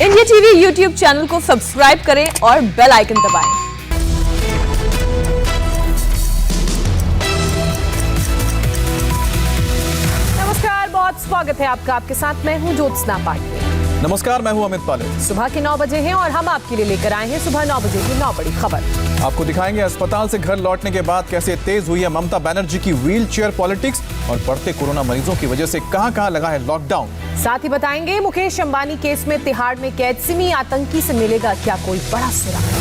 India TV YouTube channel को subscribe करें और बेल आइकन दबाएं। नमस्कार, बहुत स्वागत है आपका। आपके साथ मैं हूं ज्योत्सना पाटिल। नमस्कार, मैं हूं अमित पाले। सुबह के 9 बजे हैं और हम आपके लिए लेकर आए हैं सुबह 9 बजे की 9 बड़ी खबर। आपको दिखाएंगे अस्पताल से घर लौटने के बाद कैसे तेज हुई है ममता बनर्जी की व्हील चेयर पॉलिटिक्स और बढ़ते कोरोना मरीजों की वजह से कहां-कहां लगा है लॉकडाउन। साथ ही बताएंगे मुकेश अंबानी केस में तिहाड़ में कैद सिमी आतंकी से मिलेगा क्या कोई बड़ा सुराग।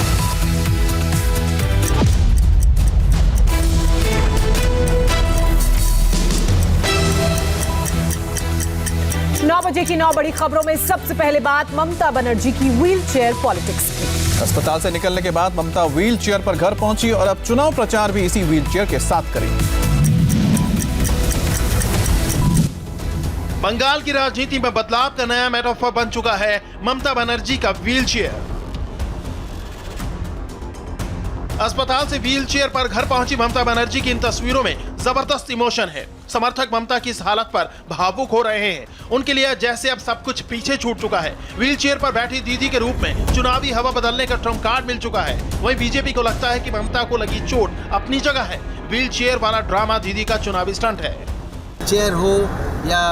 9 बजे की 9 बड़ी खबरों में सबसे पहले बात ममता बनर्जी की व्हील चेयर पॉलिटिक्स की। अस्पताल से निकलने के बाद ममता व्हील चेयर पर घर पहुंची और अब चुनाव प्रचार भी इसी व्हील चेयर के साथ करेंगी। बंगाल की राजनीति में बदलाव का नया मेटाफर बन चुका है ममता बनर्जी का व्हील चेयर। अस्पताल से व्हील चेयर पर घर पहुंची ममता बनर्जी की इन तस्वीरों में जबरदस्त इमोशन है। समर्थक ममता की इस हालत पर भावुक हो रहे हैं। उनके लिए जैसे अब सब कुछ पीछे छूट चुका है। व्हील चेयर पर बैठी दीदी के रूप में चुनावी हवा बदलने का ट्रम्प कार्ड मिल चुका है। वहीं बीजेपी को लगता है कि ममता को लगी चोट अपनी जगह है। व्हील चेयर वाला ड्रामा दीदी का चुनावी स्टंट है। चेयर हो या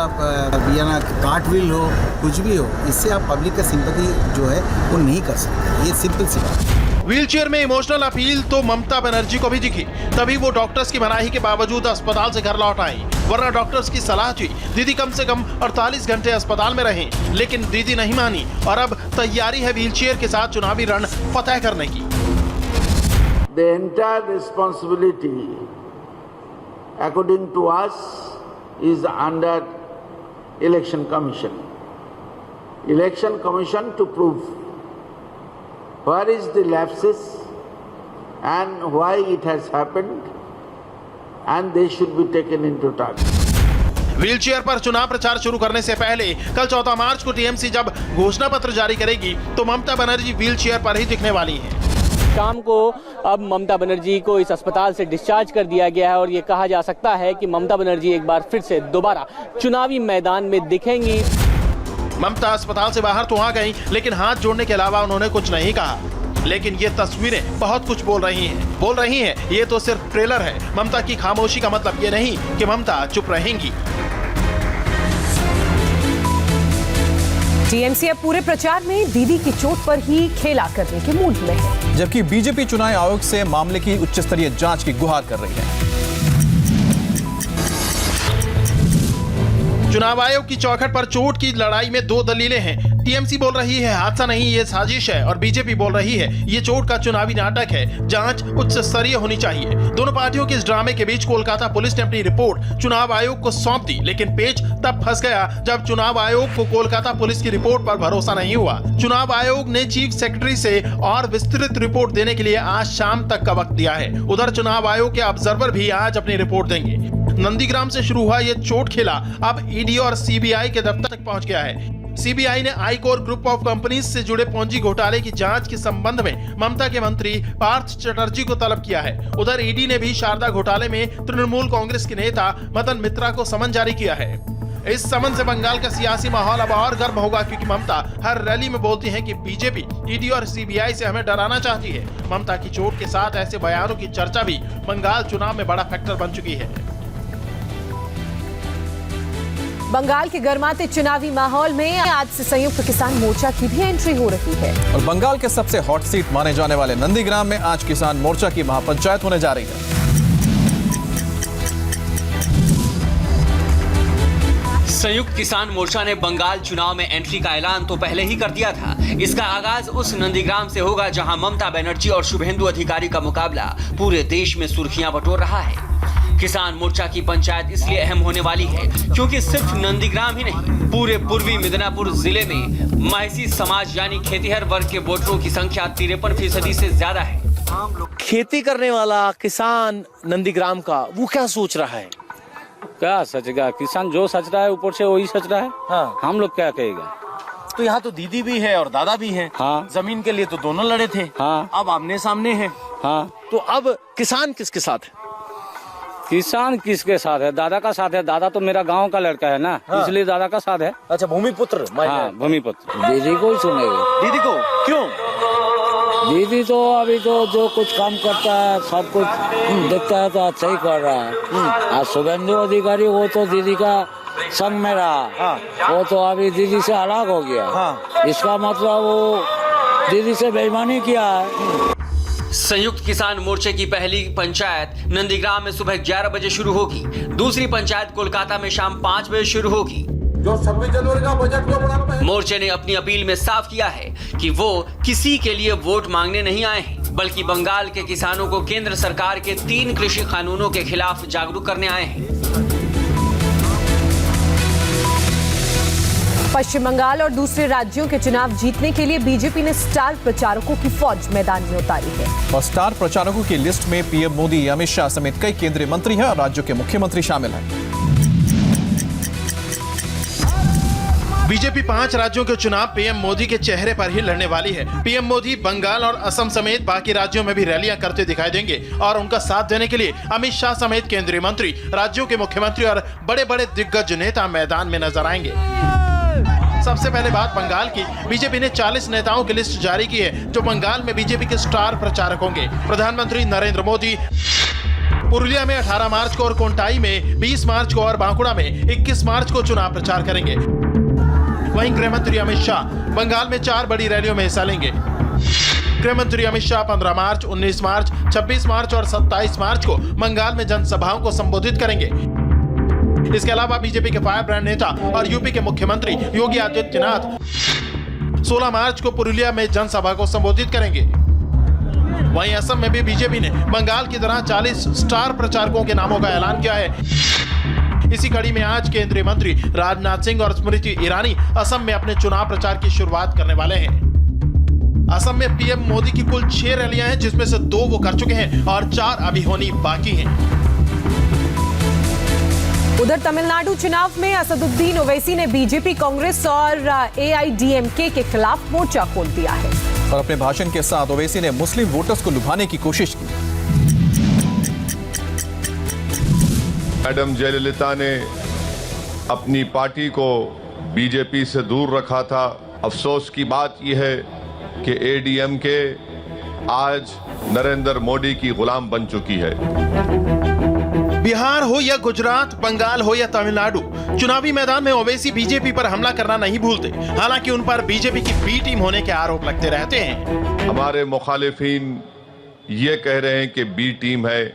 कार्ट व्हील हो, कुछ भी हो, इससे आप पब्लिक का सिंपैथी जो है वो नहीं कर सकते। ये सिंपल सी बात है। व्हील चेयर में इमोशनल अपील तो ममता बनर्जी को भी दिखी, तभी वो डॉक्टर्स की मनाही के बावजूद अस्पताल से घर लौट आई। वरना डॉक्टर्स की सलाह थी दीदी कम से कम 48 घंटे अस्पताल में रहें, लेकिन दीदी नहीं मानी और अब तैयारी है व्हील चेयर के साथ चुनावी रण फतह करने की। The entire responsibility, according to us, is under Election Commission. Election Commission to prove where is the lapses and why it has happened, and they should be taken into target. Wheel chair पर चुनाव प्रचार शुरू करने से पहले कल 14 मार्च को TMC जब घोषणा पत्र जारी करेगी तो ममता बनर्जी व्हील चेयर पर ही दिखने वाली हैं। शाम को अब ममता बनर्जी को इस अस्पताल से डिस्चार्ज कर दिया गया है और ये कहा जा सकता है कि ममता बनर्जी एक बार फिर से दोबारा चुनावी मैदान में दिखेंगी। ममता अस्पताल से बाहर तो आ गई, लेकिन हाथ जोड़ने के अलावा उन्होंने कुछ नहीं कहा। लेकिन ये तस्वीरें बहुत कुछ बोल रही हैं। ये तो सिर्फ ट्रेलर है। ममता की खामोशी का मतलब ये नहीं कि ममता चुप रहेंगी। टीएमसी अब पूरे प्रचार में दीदी की चोट पर ही खेला करने के मूड में है, जबकि बीजेपी चुनाव आयोग से मामले की उच्च स्तरीय जांच की गुहार कर रही है। चुनाव आयोग की चौखट पर चोट की लड़ाई में दो दलीलें हैं। टीएमसी बोल रही है हादसा नहीं, ये साजिश है, और बीजेपी बोल रही है ये चोट का चुनावी नाटक है, जांच उच्च स्तरीय होनी चाहिए। दोनों पार्टियों के इस ड्रामे के बीच कोलकाता पुलिस ने अपनी रिपोर्ट चुनाव आयोग को सौंप दी, लेकिन पेच तब फंस गया जब चुनाव आयोग को कोलकाता पुलिस की रिपोर्ट पर भरोसा नहीं हुआ। चुनाव आयोग ने चीफ सेक्रेटरी से और विस्तृत रिपोर्ट देने के लिए आज शाम तक का वक्त दिया है। उधर चुनाव आयोग के ऑब्जर्वर भी आज अपनी रिपोर्ट देंगे। नंदीग्राम से शुरू हुआ ये चोट खेला अब ईडी और सीबीआई के दफ्तर तक पहुंच गया है। सीबीआई ने आईकोर ग्रुप ऑफ कंपनीज से जुड़े पूंजी घोटाले की जांच के संबंध में ममता के मंत्री पार्थ चटर्जी को तलब किया है। उधर ईडी ने भी शारदा घोटाले में तृणमूल कांग्रेस के नेता मदन मित्रा को समन जारी किया है। इस समन से बंगाल का सियासी माहौल अब और गर्म होगा, क्योंकि ममता हर रैली में बोलती हैं कि बीजेपी ईडी और सीबीआई से हमें डराना चाहती है। ममता की चोट के साथ ऐसे बयानों की चर्चा भी बंगाल चुनाव में बड़ा फैक्टर बन चुकी है। बंगाल के गर्माते चुनावी माहौल में आज से संयुक्त किसान मोर्चा की भी एंट्री हो रही है और बंगाल के सबसे हॉट सीट माने जाने वाले नंदीग्राम में आज किसान मोर्चा की महापंचायत होने जा रही है। संयुक्त किसान मोर्चा ने बंगाल चुनाव में एंट्री का ऐलान तो पहले ही कर दिया था। इसका आगाज उस नंदीग्राम से होगा जहां ममता बनर्जी और शुभेंदु अधिकारी का मुकाबला पूरे देश में सुर्खियां बटोर रहा है। किसान मोर्चा की पंचायत इसलिए अहम होने वाली है क्योंकि सिर्फ नंदीग्राम ही नहीं, पूरे पूर्वी मिदनापुर जिले में महसी समाज यानी खेतीहर वर्ग के वोटरों की संख्या 53% से ज्यादा है। खेती करने वाला किसान नंदीग्राम का वो क्या सोच रहा है? क्या सचेगा? किसान जो सच रहा है ऊपर से वही सच रहा है। हाँ। हम लोग क्या कहेगा? तो यहाँ तो दीदी भी है और दादा भी है। हाँ। जमीन के लिए तो दोनों लड़े थे। हाँ। अब आमने सामने हैं। हाँ। तो अब किसान किसके साथ है? किसान किसके साथ है? दादा का साथ है। दादा तो मेरा गांव का लड़का है ना, इसलिए दादा का साथ है। अच्छा, भूमिपुत्र। हाँ, भूमिपुत्र। दीदी को ही सुनेगा। दीदी को क्यों? दीदी तो अभी तो जो कुछ काम करता है सब कुछ देखता है तो अच्छा ही कर रहा है। और शुभेंदु अधिकारी वो तो दीदी का संग में रहा, वो तो अभी दीदी से अलग हो गया। इसका मतलब वो दीदी से बेईमानी किया है। संयुक्त किसान मोर्चे की पहली पंचायत नंदीग्राम में सुबह 11 बजे शुरू होगी। दूसरी पंचायत कोलकाता में शाम 5 बजे शुरू होगी। जो 26 जनवरी का बजट को बढ़ाना है। मोर्चे ने अपनी अपील में साफ किया है कि वो किसी के लिए वोट मांगने नहीं आए हैं, बल्कि बंगाल के किसानों को केंद्र सरकार के 3 कृषि कानूनों के खिलाफ जागरूक करने आए हैं। पश्चिम बंगाल और दूसरे राज्यों के चुनाव जीतने के लिए बीजेपी ने स्टार प्रचारकों की फौज मैदान में उतारी है। और स्टार प्रचारकों की लिस्ट में पीएम मोदी, अमित शाह समेत कई केंद्रीय मंत्री हैं और राज्यों के मुख्यमंत्री शामिल हैं। बीजेपी 5 राज्यों के चुनाव पीएम मोदी के चेहरे पर ही लड़ने वाली है। पीएम मोदी बंगाल और असम समेत बाकी राज्यों में भी रैलियां करते दिखाई देंगे और उनका साथ देने के लिए अमित शाह समेत केंद्रीय मंत्री, राज्यों के मुख्यमंत्री और बड़े बड़े दिग्गज नेता मैदान में नजर आएंगे। सबसे पहले बात बंगाल की। बीजेपी ने 40 नेताओं की लिस्ट जारी की है जो बंगाल में बीजेपी के स्टार प्रचारक होंगे। प्रधानमंत्री नरेंद्र मोदी पुरुलिया में 18 मार्च को और कोंटाई में 20 मार्च को और बांकुड़ा में 21 मार्च को चुनाव प्रचार करेंगे। वहीं गृह मंत्री अमित शाह बंगाल में 4 बड़ी रैलियों में हिस्सा लेंगे। गृह मंत्री अमित शाह 15 मार्च, 19 मार्च, 26 मार्च और 27 मार्च को बंगाल में जनसभाओं को संबोधित करेंगे। इसके अलावा बीजेपी के फायर ब्रांड नेता और यूपी के मुख्यमंत्री योगी आदित्यनाथ 16 मार्च को पुरुलिया में जनसभा को संबोधित करेंगे। वहीं असम में भी बीजेपी ने बंगाल की तरह 40 स्टार प्रचारकों के नामों का ऐलान किया है। इसी कड़ी में आज केंद्रीय मंत्री राजनाथ सिंह और स्मृति ईरानी असम में अपने चुनाव प्रचार की शुरुआत करने वाले हैं। असम में पीएम मोदी की कुल 6 रैलियां हैं, जिसमें से 2 वो कर चुके हैं और 4 अभी होनी बाकी हैं। उधर तमिलनाडु चुनाव में असदुद्दीन ओवैसी ने बीजेपी, कांग्रेस और एआईडीएमके के खिलाफ मोर्चा खोल दिया है। और अपने भाषण के साथ ओवैसी ने मुस्लिम वोटर्स को लुभाने की कोशिश की। मैडम जयललिता ने अपनी पार्टी को बीजेपी से दूर रखा था। अफसोस की बात यह है कि एडीएमके आज नरेंद्र मोदी की गुलाम बन चुकी है। बिहार हो या गुजरात, बंगाल हो या तमिलनाडु, चुनावी मैदान में ओवैसी बीजेपी पर हमला करना नहीं भूलते। हालांकि उन पर बीजेपी की बी टीम होने के आरोप लगते रहते हैं। हमारे मुखालिफिन ये कह रहे हैं कि बी टीम है।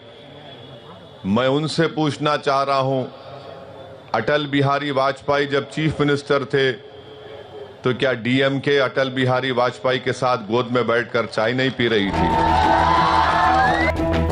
मैं उनसे पूछना चाह रहा हूं, अटल बिहारी वाजपेयी जब चीफ मिनिस्टर थे तो क्या डीएमके अटल बिहारी वाजपेयी के साथ गोद में बैठकर चाय नहीं पी रही थी?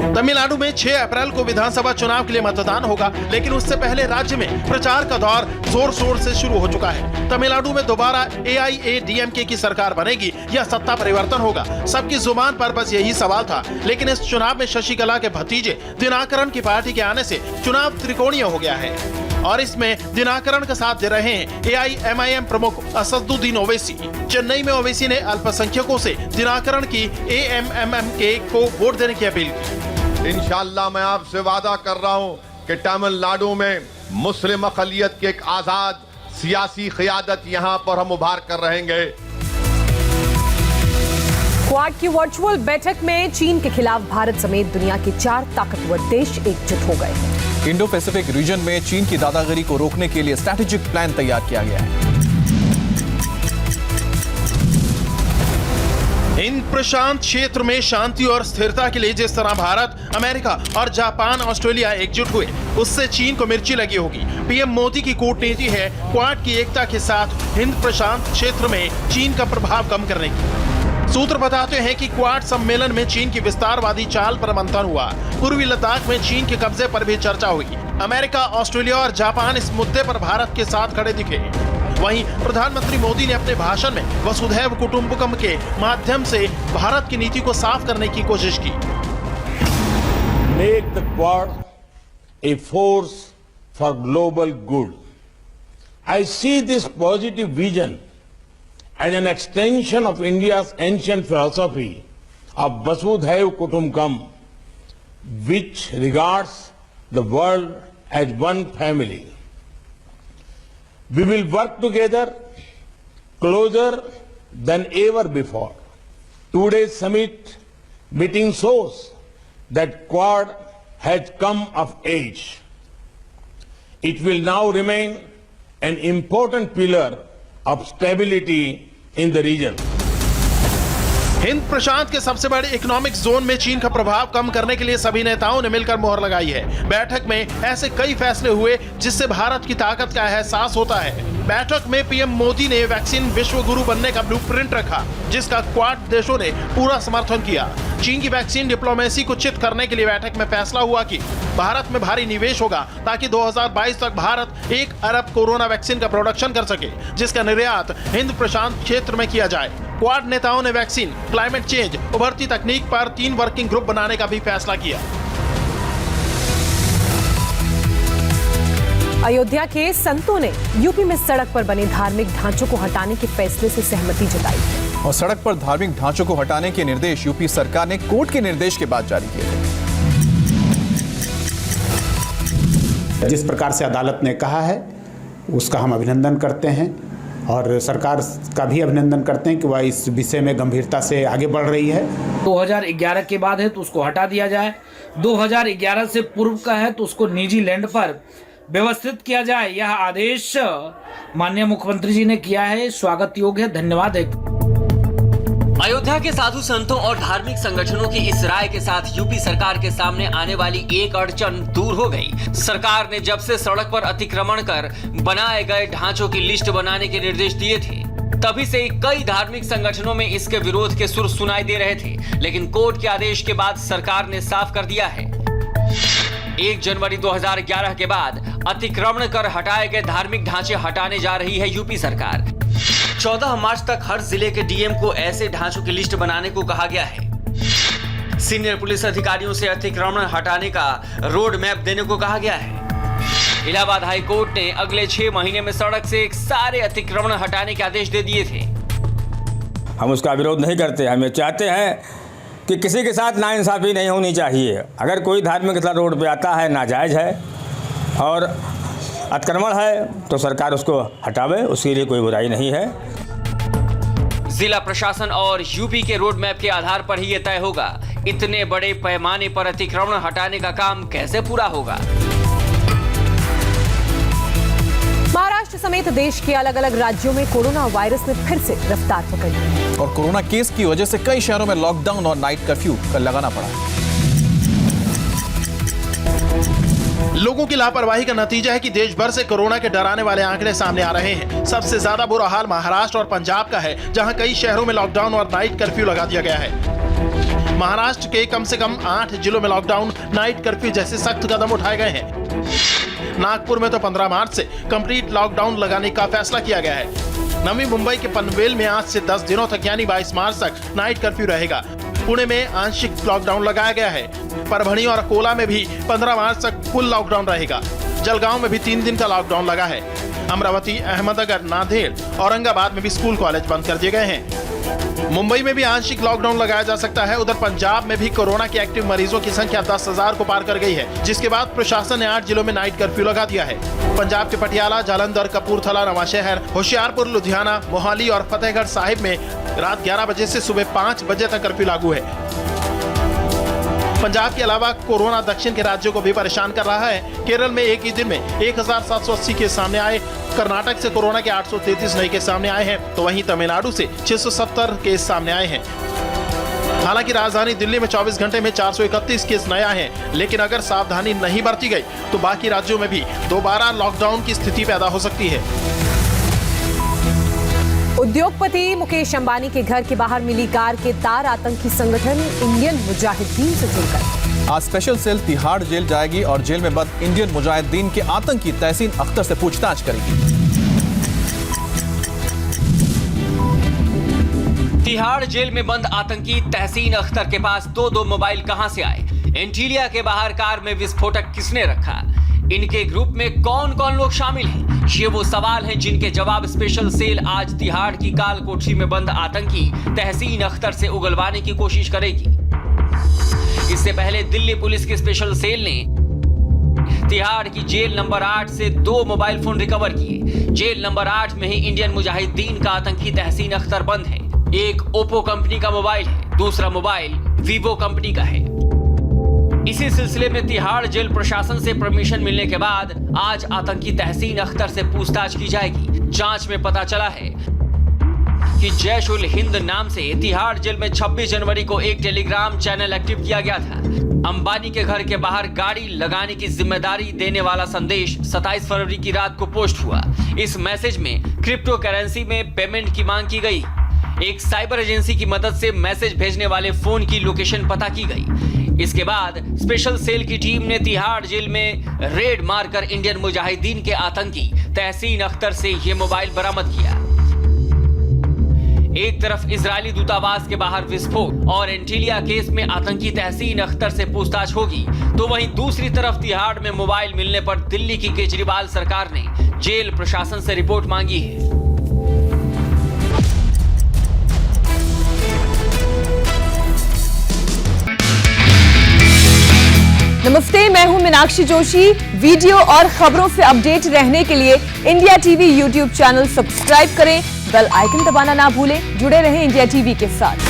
तमिलनाडु में 6 अप्रैल को विधानसभा चुनाव के लिए मतदान होगा, लेकिन उससे पहले राज्य में प्रचार का दौर जोर शोर से शुरू हो चुका है। तमिलनाडु में दोबारा एआईएडीएमके की सरकार बनेगी या सत्ता परिवर्तन होगा, सबकी जुबान पर बस यही सवाल था। लेकिन इस चुनाव में शशिकला के भतीजे दिनाकरन की पार्टी के आने से चुनाव त्रिकोणीय हो गया है और इसमें दिनाकरन का साथ दे रहे हैं एआईएमआईएम प्रमुख असदुद्दीन ओवैसी। चेन्नई में ओवैसी ने अल्पसंख्यकों से दिनाकरन की एएमएमके को वोट देने की अपील की। इंशाअल्लाह मैं आपसे वादा कर रहा हूं कि तमिलनाडु में मुस्लिम अक़लियत की एक आजाद सियासी क़यादत यहां पर हम उभार कर रहेंगे। क्वाड की वर्चुअल बैठक में चीन के खिलाफ भारत समेत दुनिया के 4 ताकतवर देश एकजुट हो गए हैं। इंडो पैसिफिक रीजन में चीन की दादागिरी को रोकने के लिए स्ट्रैटेजिक प्लान तैयार किया गया है। हिंद प्रशांत क्षेत्र में शांति और स्थिरता के लिए जिस तरह भारत, अमेरिका और जापान, ऑस्ट्रेलिया एकजुट हुए, उससे चीन को मिर्ची लगी होगी। पीएम मोदी की कूटनीति है क्वाड की एकता के साथ हिंद प्रशांत क्षेत्र में चीन का प्रभाव कम करने की। सूत्र बताते हैं कि क्वाड सम्मेलन में चीन की विस्तारवादी चाल पर मंथन हुआ। पूर्वी लद्दाख में चीन के कब्जे पर भी चर्चा हुई। अमेरिका, ऑस्ट्रेलिया और जापान इस मुद्दे पर भारत के साथ खड़े दिखे। वहीं प्रधानमंत्री मोदी ने अपने भाषण में वसुधैव कुटुंबकम के माध्यम से भारत की नीति को साफ करने की कोशिश की। Make the Quad a force for global good. I see this positive vision as an extension of India's ancient philosophy of Vasudhaiv Kutumbakam, which regards the world as one family. We will work together closer than ever before. Today's summit meeting shows that Quad has come of age. It will now remain an important pillar of stability in the region. Hind प्रशांत के सबसे बड़े economic zone में चीन का प्रभाव कम करने के लिए सभी नेताओं ने मिलकर मोहर लगाई है। बैठक में ऐसे कई फैसले हुए जिससे भारत की ताकत का एहसास होता है। बैठक में पीएम मोदी ने वैक्सीन विश्व गुरु बनने का ब्लूप्रिंट रखा, जिसका क्वाड देशों ने पूरा समर्थन किया। चीन की वैक्सीन डिप्लोमेसी को चित करने के लिए बैठक में फैसला हुआ कि भारत में भारी निवेश होगा ताकि 2022 तक भारत 1 अरब कोरोना वैक्सीन का प्रोडक्शन कर सके, जिसका निर्यात हिंद प्रशांत क्षेत्र में किया जाए। क्वाड नेताओं ने वैक्सीन, क्लाइमेट चेंज, उभरती तकनीक पर 3 वर्किंग ग्रुप बनाने का भी फैसला किया। अयोध्या के संतों ने यूपी में सड़क पर बने धार्मिक ढांचों को हटाने के फैसले से सहमति जताई और सड़क पर धार्मिक ढांचों को हटाने के निर्देश यूपी सरकार ने कोर्ट के निर्देश के बाद जारी किए। जिस प्रकार से अदालत ने कहा है उसका हम अभिनंदन करते हैं और सरकार का भी अभिनंदन करते हैं कि वह इस विषय में गंभीरता से आगे बढ़ रही है। 2011 के बाद है तो उसको हटा दिया जाए, 2011 से पूर्व का है तो उसको निजी लैंड पर व्यवस्थित किया जाए। यह आदेश माननीय मुख्यमंत्री जी ने किया है, स्वागत योग्य है, धन्यवाद है। अयोध्या के साधु संतों और धार्मिक संगठनों की इस राय के साथ यूपी सरकार के सामने आने वाली एक अड़चन दूर हो गई। सरकार ने जब से सड़क पर अतिक्रमण कर बनाए गए ढांचों की लिस्ट बनाने के निर्देश दिए थे, तभी से कई धार्मिक संगठनों में इसके विरोध के सुर सुनाई दे रहे थे, लेकिन कोर्ट के आदेश के बाद सरकार ने साफ कर दिया है। 1 जनवरी 2011 के बाद अतिक्रमण कर हटाए गए धार्मिक ढांचे हटाने जा रही है यूपी सरकार। 14 मार्च तक हर जिले के डीएम को ऐसे ढांचों की लिस्ट बनाने को कहा गया है। सीनियर पुलिस अधिकारियों से अतिक्रमण हटाने का रोड मैप देने को कहा गया है। इलाहाबाद हाई कोर्ट ने अगले 6 महीने में सड़क से सारे अतिक्रमण हटाने के आदेश दे दिए थे। हम उसका विरोध नहीं करते, हम ये चाहते हैं कि किसी के साथ नाइंसाफी नहीं होनी चाहिए। अगर कोई धार्मिक स्थल रोड पे आता है, नाजायज है और अतिक्रमण है तो सरकार उसको हटावे, उसके लिए कोई बुराई नहीं है। जिला प्रशासन और यूपी के रोड मैप के आधार पर ही यह तय होगा इतने बड़े पैमाने पर अतिक्रमण हटाने का काम कैसे पूरा होगा। महाराष्ट्र समेत देश के अलग अलग राज्यों में कोरोना वायरस ने फिर से रफ्तार पकड़ी है और कोरोना केस की वजह से कई शहरों में लॉकडाउन और नाइट कर्फ्यू का लगाना पड़ा है। लोगों की लापरवाही का नतीजा है कि देश भर से कोरोना के डराने वाले आंकड़े सामने आ रहे हैं। सबसे ज्यादा बुरा हाल महाराष्ट्र और पंजाब का है, जहां कई शहरों में लॉकडाउन और नाइट कर्फ्यू लगा दिया गया है। महाराष्ट्र के कम से कम 8 जिलों में लॉकडाउन, नाइट कर्फ्यू जैसे सख्त कदम उठाए गए हैं। नागपुर में तो 15 मार्च से कंप्लीट लॉकडाउन लगाने का फैसला किया गया है। नवी मुंबई के पनवेल में आज से 10 दिनों तक यानी 22 मार्च तक नाइट कर्फ्यू रहेगा। पुणे में आंशिक लॉकडाउन लगाया गया है। परभणी और अकोला में भी 15 मार्च तक फुल लॉकडाउन रहेगा। जलगांव में भी 3 दिन का लॉकडाउन लगा है। अमरावती, अहमदनगर, नांदेड़, औरंगाबाद में भी स्कूल कॉलेज बंद कर दिए गए हैं। मुंबई में भी आंशिक लॉकडाउन लगाया जा सकता है। उधर पंजाब में भी कोरोना के एक्टिव मरीजों की संख्या 10,000 को पार कर गई है, जिसके बाद प्रशासन ने 8 जिलों में नाइट कर्फ्यू लगा दिया है। पंजाब के पटियाला, जालंधर, कपूरथला, नवांशहर, होशियारपुर, लुधियाना, मोहाली और फतेहगढ़ साहिब में रात 11 बजे से सुबह 5 बजे तक कर्फ्यू लागू है। पंजाब के अलावा कोरोना दक्षिण के राज्यों को भी परेशान कर रहा है। केरल में एक ही दिन में 1780 केस सामने आए। कर्नाटक से कोरोना के 833 नए केस सामने आए हैं, तो वहीं तमिलनाडु से 670 केस सामने आए हैं। हालांकि राजधानी दिल्ली में 24 घंटे में 431 केस नए आए हैं, लेकिन अगर सावधानी नहीं बरती गई तो बाकी राज्यों में भी दोबारा लॉकडाउन की स्थिति पैदा हो सकती है। उद्योगपति मुकेश अंबानी के घर के बाहर मिली कार के तार आतंकी संगठन इंडियन मुजाहिदीन से जुड़कर आज स्पेशल सेल तिहाड़ जेल जाएगी और जेल में बंद इंडियन मुजाहिदीन के आतंकी तहसीन अख्तर से पूछताछ करेगी। तिहाड़ जेल में बंद आतंकी तहसीन अख्तर के पास 2 मोबाइल कहां से आए? एंटीलिया के बाहर कार में विस्फोटक किसने रखा? इनके ग्रुप में कौन कौन लोग शामिल हैं? ये वो सवाल हैं जिनके जवाब स्पेशल सेल आज तिहाड़ की काल कोठरी में बंद आतंकी तहसीन अख्तर से उगलवाने की कोशिश करेगी। इससे पहले दिल्ली पुलिस की स्पेशल सेल ने तिहाड़ की जेल नंबर 8 से 2 मोबाइल फोन रिकवर किए। जेल नंबर 8 में ही इंडियन मुजाहिदीन का आतंकी तहसीन अख्तर बंद है। एक ओप्पो कंपनी का मोबाइल है, दूसरा मोबाइल वीवो कंपनी का है। इसी सिलसिले में तिहाड़ जेल प्रशासन से परमिशन मिलने के बाद आज आतंकी तहसीन अख्तर से पूछताछ की जाएगी। जांच में पता चला है कि जैश उल हिंद नाम से तिहाड़ जेल में 26 जनवरी को एक टेलीग्राम चैनल एक्टिव किया गया था। अंबानी के घर के बाहर गाड़ी लगाने की जिम्मेदारी देने वाला संदेश 27 फरवरी की रात को पोस्ट हुआ। इस मैसेज में क्रिप्टो करेंसी में पेमेंट की मांग की गई। एक साइबर एजेंसी की मदद से मैसेज भेजने वाले फोन की लोकेशन पता की गई। इसके बाद स्पेशल सेल की टीम ने तिहाड़ जेल में रेड मारकर इंडियन मुजाहिदीन के आतंकी तहसीन अख्तर से यह मोबाइल बरामद किया। एक तरफ इजरायली दूतावास के बाहर विस्फोट और एंटीलिया केस में आतंकी तहसीन अख्तर से पूछताछ होगी, तो वहीं दूसरी तरफ तिहाड़ में मोबाइल मिलने पर दिल्ली की केजरीवाल सरकार ने जेल प्रशासन से रिपोर्ट मांगी है। नमस्ते, मैं हूं मीनाक्षी जोशी। वीडियो और खबरों से अपडेट रहने के लिए India TV YouTube channel subscribe करें, बेल आइकन दबाना ना भूलें। जुड़े रहें इंडिया टीवी के साथ।